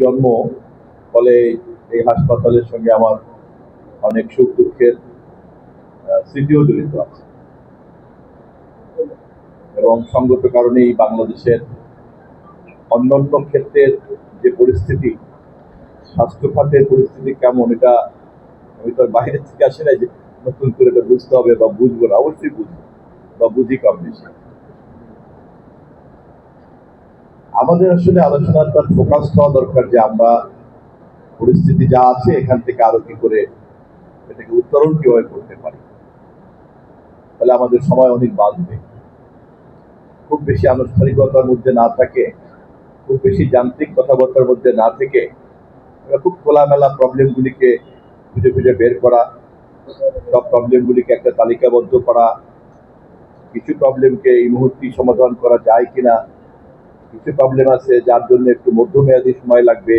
জন্ম, ফলে এই হাসপাতালের সঙ্গে আমার অনেক সুখ দুঃখের স্মৃতিও জড়িত আছে এবং সঙ্গত কারণেই বাংলাদেশের অন্যান্য ক্ষেত্রের যে পরিস্থিতি, স্বাস্থ্য খাতের পরিস্থিতি কেমন, এটা আমি তো বাইরে থেকে আসি না যে নতুন করে এটা বুঝতে হবে বা বুঝবো না, অবশ্যই বুঝবো বা বুঝি কম বেশি। আমাদের আসলে আলোচনার তার ফোকাস হওয়া দরকার যে আমরা পরিস্থিতি যা আছে এখান থেকে আরো কি করে এটাকে উত্তরণ কিভাবে করতে পারি, তাহলে আমাদের সময় অনেক বাঁচবে। খুব বেশি আনুষ্ঠানিকতার মধ্যে না থাকে, খুব বেশি যান্ত্রিক কথাবার্তার মধ্যে না থেকে খুব খোলামেলা প্রবলেমগুলিকে খুঁজে খুঁজে বের করা, সব প্রবলেমগুলিকে একটা তালিকাবদ্ধ করা, কিছু প্রবলেমকে এই মুহূর্তে সমাধান করা যায় কিনা, কিছু প্রবলেম আছে যার জন্য একটু মধ্যমেয়াদী সময় লাগবে,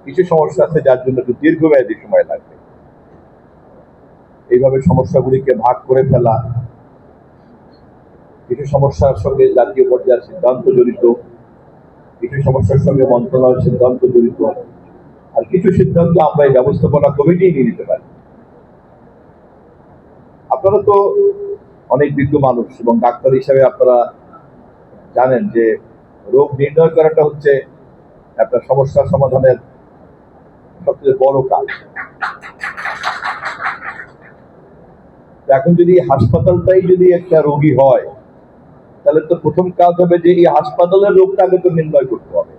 কিছু সমস্যা আছে যার জন্য একটু দীর্ঘমেয়াদী সময় লাগবে। এইভাবে সমস্যাগুলিকে ভাগ করে ফেলা, কিছু সমস্যার সঙ্গে জাতীয় পর্যায়ের সিদ্ধান্ত জড়িত, কিছু সমস্যার সঙ্গে মন্ত্রণালয়ের সিদ্ধান্ত জড়িত, আর কিছু সিদ্ধান্ত আমরা এই ব্যবস্থাপনা কমিটি নিয়ে নিতে পারি। আপনারা তো অনেক বিজ্ঞ মানুষ এবং ডাক্তার হিসাবে আপনারা জানেন যে রোগ নির্ণয় করাটা হচ্ছে একটা সমস্যার সমাধানের সবচেয়ে বড় কাজ। এখন যদি হাসপাতালটাই যদি একটা রোগী হয়, তাহলে তো প্রথম কাজ হবে যে এই হাসপাতালের রোগটা আগে তো নির্ণয় করতে হবে।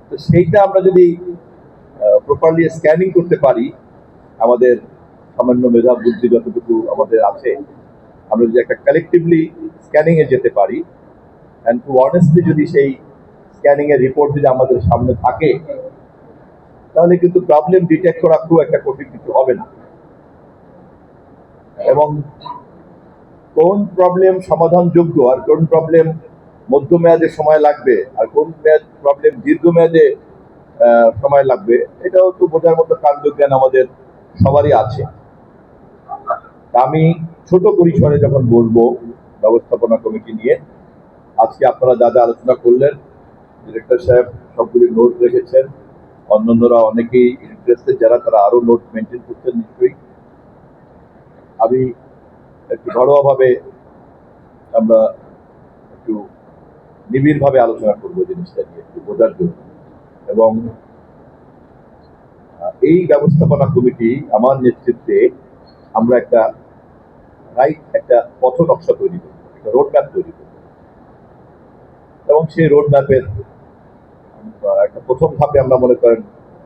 তো সেইটা আমরা যদি প্রপারলি স্ক্যানিং করতে পারি, আমাদের সামান্য মেধা বুদ্ধি যতটুকু আমাদের আছে, আমরা যদি একটা কালেকটিভলি স্ক্যানিং এ যেতে পারি, এন্ড টু অনেস্টলি যদি সেই স্ক্যানিং এর রিপোর্ট যদি আমাদের সামনে থাকে, তাহলে কিন্তু প্রবলেম ডিটেক্ট করা খুব একটা কঠিন কিছু হবে না। এবং কোন প্রবলেম সমাধানযোগ্য আর কোন প্রবলেম মধ্যমেয়াদে সময় লাগবে আর কোন প্রবলেম দীর্ঘমেয়াদে সময় লাগবে, এটাও তো বোঝার মতো কাণ্ডজ্ঞান আমাদের সবারই আছে। আমি ছোট পরিসরে যখন বলবো ব্যবস্থাপনা কমিটি নিয়ে, আজকে আপনারা যা যা আলোচনা করলেন, ডিরেক্টর সাহেব সবগুলি নোট রেখেছেন, অন্যান্যরা অনেকেই ইন্টারেস্টেড যারা তারা আরো নোট মেনটেন করছেন নিশ্চয়ই। আমি একটু ঘরোয়াভাবে আমরা একটু নিবিড়ভাবে আলোচনা করবো জিনিসটা নিয়ে একটু বোঝার জন্য। এবং এই ব্যবস্থাপনা কমিটি আমার নেতৃত্বে আমরা একটা একটা পথ নকশা তৈরি করব, একটা রোডম্যাপ তৈরি করব। এবং সেই রোডম্যাপের একটা প্রথম ধাপে আমরা মনে করেন,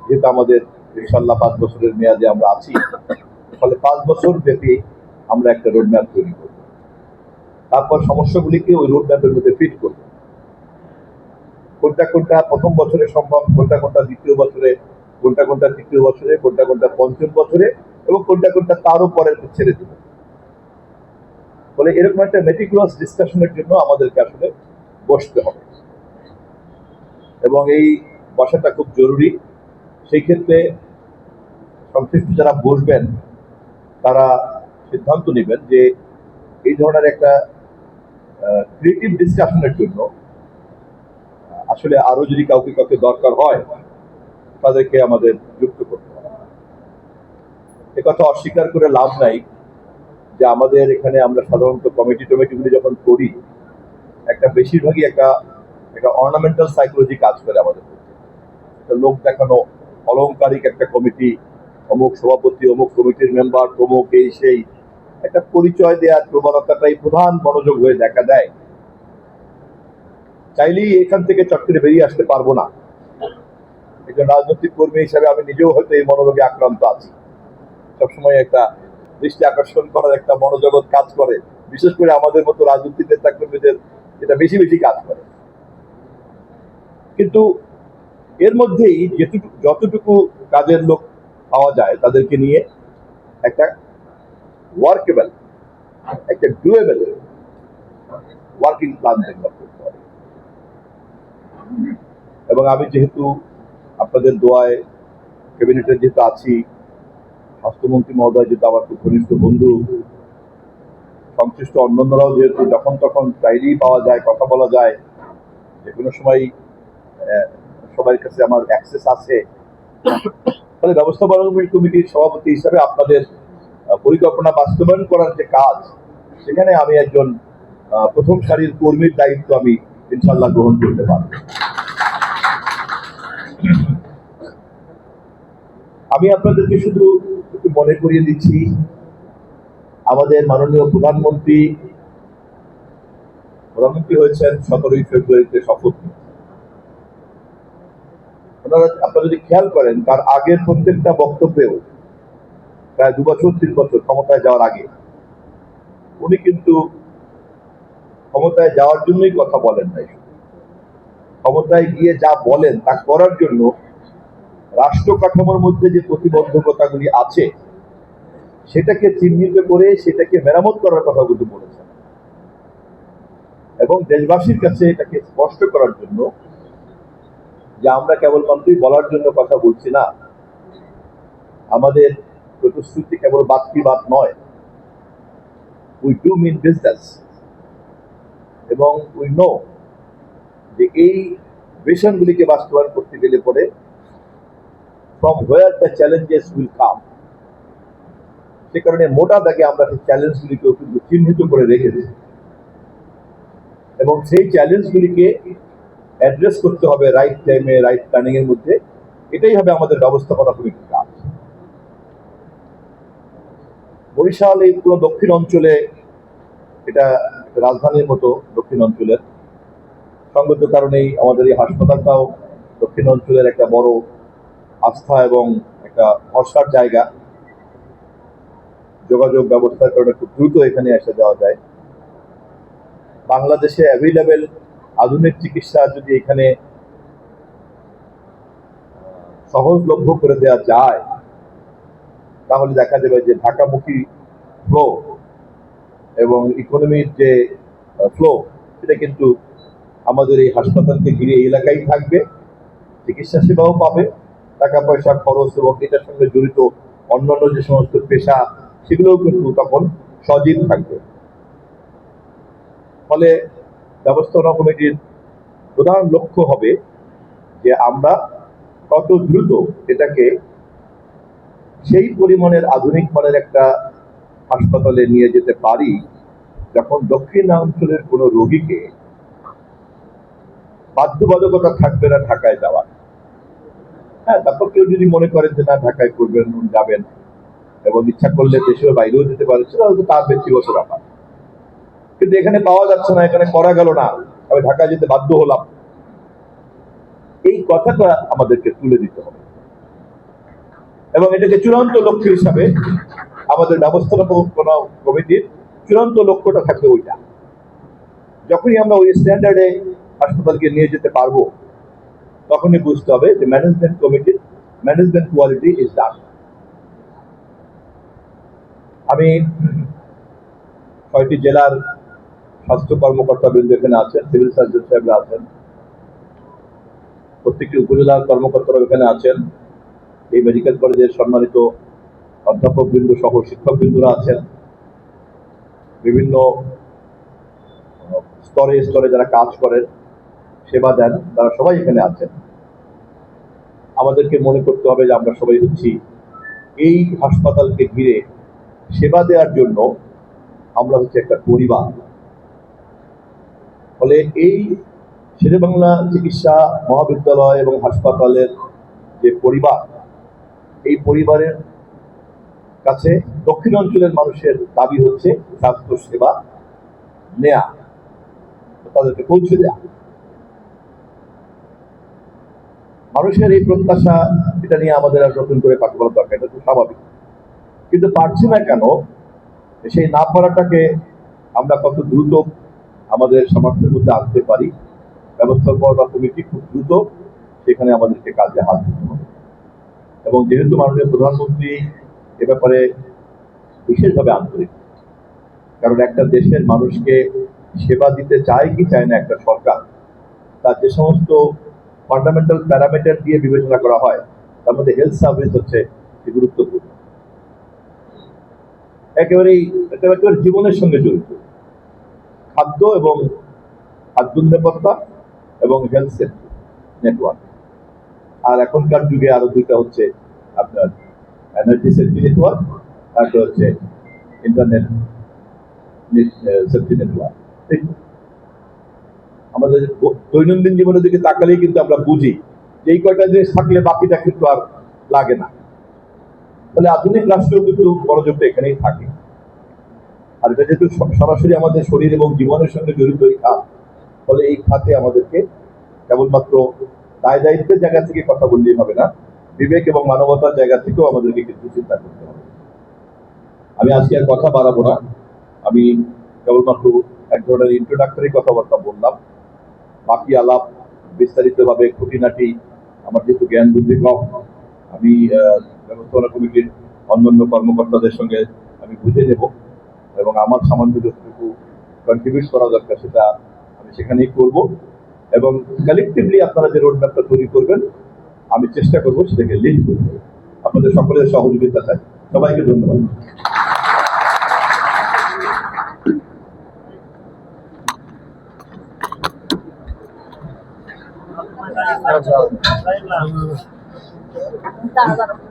যেহেতু আমাদের ইনশাল্লাহ 5 বছরের মেয়াদে আমরা আছি, ফলে 5 বছর ব্যাপী আমরা একটা রোডম্যাপ তৈরি করব। তারপর সমস্যাগুলিকে ওই রোডম্যাপের মধ্যে ফিট করব। কোনটা কোনটা প্রথম বছরে সম্ভব, কোনটা কোনটা দ্বিতীয় বছরে, কোনটা কোনটা তৃতীয় বছরে, কোনটা কোনটা পঞ্চম বছরে, এবং কোনটা কোনটা তারও পরের ছেড়ে দেব। ফলে এরকম একটা মেটিকুলাস ডিসকাশনের জন্য আমাদেরকে আসলে বসতে হবে এবং এই বসাটা খুব জরুরি। সেই ক্ষেত্রে সংশ্লিষ্ট যারা বসবেন তারা সিদ্ধান্ত নেবেন যে এই ধরনের একটা ক্রিয়েটিভ ডিসকাশনের জন্য আসলে আরো যদি কাউকে কাউকে দরকার হয়, তাদেরকে আমাদের যুক্ত করতে হবে। একথা অস্বীকার করে লাভ নাই যে আমাদের এখানে আমরা সাধারণত কমিটিগুলি যখন করি, একটা বেশিরভাগই একটা অর্নামেন্টাল সাইকোলজি কাজ করে আমাদের মধ্যে। লোক দেখানো, অলংকারিক একটা কমিটি, অমুক সভাপতি, অমুক কমিটির মেম্বার, অমুক এই সেই, একটা পরিচয় দেওয়ার প্রবণতাটাই প্রধান মনোযোগ হয়ে দেখা দেয়। চাইলেই এখান থেকে চট করে বেরিয়ে আসতে পারবো না। একজন রাজনৈতিক কর্মী হিসাবে আমি নিজেও হয়তো এই মনোরোগে আক্রান্ত আছি। সবসময় একটা দৃষ্টি আকর্ষণ করার একটা মনোজগৎ কাজ করে, বিশেষ করে আমাদের মতো রাজনৈতিক নেতা কর্মীদের এটা বেশি বেশি কাজ করে। কিন্তু এর মধ্যেই যতটুকু কাজের লোক পাওয়া যায় তাদেরকে নিয়ে একটা ওয়ার্কেবল, একটা ডুয়েবল ওয়ার্কিং প্ল্যান ডেভেলপ করতে হবে। এবং আমি যেহেতু আপনাদের দোয়ায় ক্যাবিনেটের যেহেতু আছি, স্বাস্থ্যমন্ত্রী মহোদয় যেহেতু আমার খুব ঘনিষ্ঠ বন্ধু, সংশ্লিষ্ট অন্যান্যরাও যেহেতু যখন তখন চাইলেই পাওয়া যায়, কথা বলা যায়, যে কোনো সময় সবার কাছে আমার অ্যাক্সেস আছে। ফলে ব্যবস্থাপনা কমিটির সভাপতি হিসাবে আপনাদের পরিকল্পনা বাস্তবায়ন করার যে কাজ, সেখানে আমি একজন প্রথম সারির কর্মীর দায়িত্ব আমি ইনশাল্লাহ গ্রহণ করতে পারব। আমি আপনাদেরকে শুধু একটু মনে করিয়ে দিচ্ছি, আমাদের মাননীয় প্রধানমন্ত্রী হয়েছেন 17ই ফেব্রুয়ারিতে শপথ। আপনারা যদি খেয়াল করেন, তার আগের প্রত্যেকটা বক্তব্যেও প্রায় 2 বছর 3 বছর ক্ষমতায় যাওয়ার আগে উনি কিন্তু ক্ষমতায় যাওয়ার জন্যই কথা বলেন নাই, ক্ষমতায় গিয়ে যা বলেন তা করার জন্য রাষ্ট্র কাঠামোর মধ্যে যে প্রতিবন্ধকতাগুলি আছে সেটাকে চিহ্নিত করে সেটাকে মেরামত করার কথা কিন্তু বলেছেন, এবং দেশবাসীর কাছে এটাকে স্পষ্ট করার জন্য যে আমরা কেবলমাত্রই বলার জন্য কথা বলছি না, আমাদের প্রতিশ্রুতি কেবল বাদকি বাদ নয়, উই ডু মিন বিজনেস, এবং উই নো যে এই ভিশনগুলিকে বাস্তবায়ন করতে গেলে পরে from where the challenges will come, সে কারণে মোটা দাগে আমরা সেই চ্যালেঞ্জগুলিকেও কিন্তু চিহ্নিত করে রেখেছি, এবং সেই চ্যালেঞ্জগুলিকে অ্যাড্রেস করতে হবে রাইট টাইমে, রাইট প্ল্যানিং এর মধ্যে। এটাই হবে আমাদের ব্যবস্থাপনা কমিটির কাজ। বরিশাল এই পুরো দক্ষিণ অঞ্চলে, এটা রাজধানীর মতো দক্ষিণ অঞ্চলের, সঙ্গত কারণেই আমাদের এই হাসপাতালটাও দক্ষিণ অঞ্চলের একটা বড় আস্থা এবং একটা ভরসার জায়গা। যোগাযোগ ব্যবস্থার কারণে খুব দ্রুত এখানে এসে যাওয়া যায়। বাংলাদেশে অ্যাভেলেবেল আধুনিক চিকিৎসা যদি এখানে সহজলভ্য করে দেওয়া যায়, তাহলে দেখা যাবে যে ঢাকামুখী ফ্লো এবং ইকোনমির যে ফ্লো, সেটা কিন্তু আমাদের এই হাসপাতালকে ঘিরে এই এলাকায় থাকবে, চিকিৎসা সেবাও পাবে, টাকা পয়সা খরচ এবং এটার সঙ্গে জড়িত অন্যান্য যে সমস্ত পেশা, সেগুলোও কিন্তু তখন সজীব থাকবে। ফলে ব্যবস্থাপনা কমিটির প্রধান লক্ষ্য হবে যে আমরা কত দ্রুত এটাকে সেই পরিমাণের আধুনিক মানের একটা হাসপাতালে নিয়ে যেতে পারি, যখন দক্ষিণাঞ্চলের কোনো রোগীকে বাধ্যবাধকতা থাকবে না ঢাকায় যাওয়ার। হ্যাঁ, তারপর কেউ যদি মনে করেন যে না ঢাকায় করবেন, যাবেন, এবং ইচ্ছা করলে দেশের বাইরেও যেতে পারে, সেটা হয়তো তার ব্যক্তিগত ব্যাপার। কিন্তু এখানে পাওয়া যাচ্ছে না, এখানে করা গেল না, আমি ঢাকায় যেতে বাধ্য হলাম, এই কথাটা আমাদেরকে তুলে দিতে হবে, এবং এটাকে চূড়ান্ত লক্ষ্য হিসাবে আমাদের ব্যবস্থাপনা কমিটির চূড়ান্ত লক্ষ্যটা থাকবে ওইটা। যখনই আমরা ওই স্ট্যান্ডার্ডে হাসপাতালকে নিয়ে যেতে পারবো, তখনই বুঝতে হবে যে ম্যানেজমেন্ট কমিটির ম্যানেজমেন্ট কোয়ালিটি ইজ ডান। আমি 6টি জেলার স্বাস্থ্য কর্মকর্তাবৃন্দ এখানে আছেন, সিভিল সার্জন সাহেবরা আছেন, প্রত্যেকটি উপজেলার কর্মকর্তারা এখানে আছেন, এই মেডিকেল কলেজের সম্মানিত অধ্যাপকবৃন্দ সহ শিক্ষকবৃন্দরা আছেন, বিভিন্ন স্তরে স্তরে যারা কাজ করেন, সেবা দেন, তারা সবাই এখানে আছেন। আমাদেরকে মনে করতে হবে যে আমরা সবাই হচ্ছি এই হাসপাতালকে ঘিরে সেবা দেওয়ার জন্য, আমরা হচ্ছে একটা পরিবার। ফলে এই শেরেবাংলা চিকিৎসা মহাবিদ্যালয় এবং হাসপাতালের যে পরিবার, এই পরিবারের কাছে দক্ষিণ অঞ্চলের মানুষের দাবি হচ্ছে স্বাস্থ্য সেবা নেয়া, তাদেরকে পৌঁছে দেয়া। মানুষের এই প্রত্যাশা, এটা নিয়ে আমাদের আর নতুন করে কথা বলার দরকার, এটা খুব স্বাভাবিক। কিন্তু পারছি না কেন? সেই না পারাটাকে আমরা কত দ্রুত আমাদের সামর্থ্যের মধ্যে আনতে পারি, ব্যবস্থাপনা কমিটি খুব দ্রুত সেখানে আমাদেরকে কাজে হাত দিতে হবে। এবং যেহেতু মাননীয় প্রধানমন্ত্রী এ ব্যাপারে বিশেষভাবে আন্তরিক, কারণ একটা দেশের মানুষকে সেবা দিতে চায় কি চায় না একটা সরকার, তার যে সমস্ত ফান্ডামেন্টাল প্যারামিটার দিয়ে বিবেচনা করা হয়, তার মধ্যে হেলথ সার্ভিস হচ্ছে গুরুত্বপূর্ণ, একেবারে জীবনের সঙ্গে জড়িত। খাদ্য এবং খাদ্য নিরাপত্তা এবং হেলথ সেফটি নেটওয়ার্ক, আর এখনকার যুগে আরো দুইটা হচ্ছে আপনার এনার্জি সেফটি নেটওয়ার্ক, একটা হচ্ছে ইন্টারনেট সেফটি নেটওয়ার্ক। ঠিক আমাদের দৈনন্দিন জীবনের দিকে তাকালেই কিন্তু আমরা বুঝি যে এই কয়টা জিনিস থাকলে বাকিটা কিন্তু আর লাগে না। তাহলে আধুনিক রাষ্ট্র কিন্তু মনোযোগটা এখানেই থাকে। আর এটা যেহেতু সরাসরি আমাদের শরীর এবং জীবনের সঙ্গে জড়িত এই খাত, ফলে এই খাতে আমাদেরকে কেবলমাত্র দায় দায়িত্বের জায়গা থেকে কথা বললেই হবে না, বিবেক এবং মানবতার জায়গা থেকেও আমাদেরকে কিন্তু চিন্তা করতে হবে। আমি আজকে আর কথা বাড়াবো না, আমি কেবলমাত্র এক ধরনের ইন্ট্রোডাক্টরি কথাবার্তা বললাম। বাকি আলাপ বিস্তারিতভাবে খুঁটিনাটি আমার যেহেতু জ্ঞান বুদ্ধি কম, আমি ব্যবস্থাপনা কমিটির অন্যান্য কর্মকর্তাদের সঙ্গে আমি বুঝে নেব এবং আমার সামান্য যতটুকু কন্ট্রিবিউট করা দরকার সেটা আমি সেখানেই করব। এবং কালেকটিভলি আপনারা যে রোডম্যাপটা তৈরি করবেন আমি চেষ্টা করব সেটাকে লিড করব। আপনাদের সকলের সহযোগিতা চাই। সবাইকে ধন্যবাদ। Tá, agora.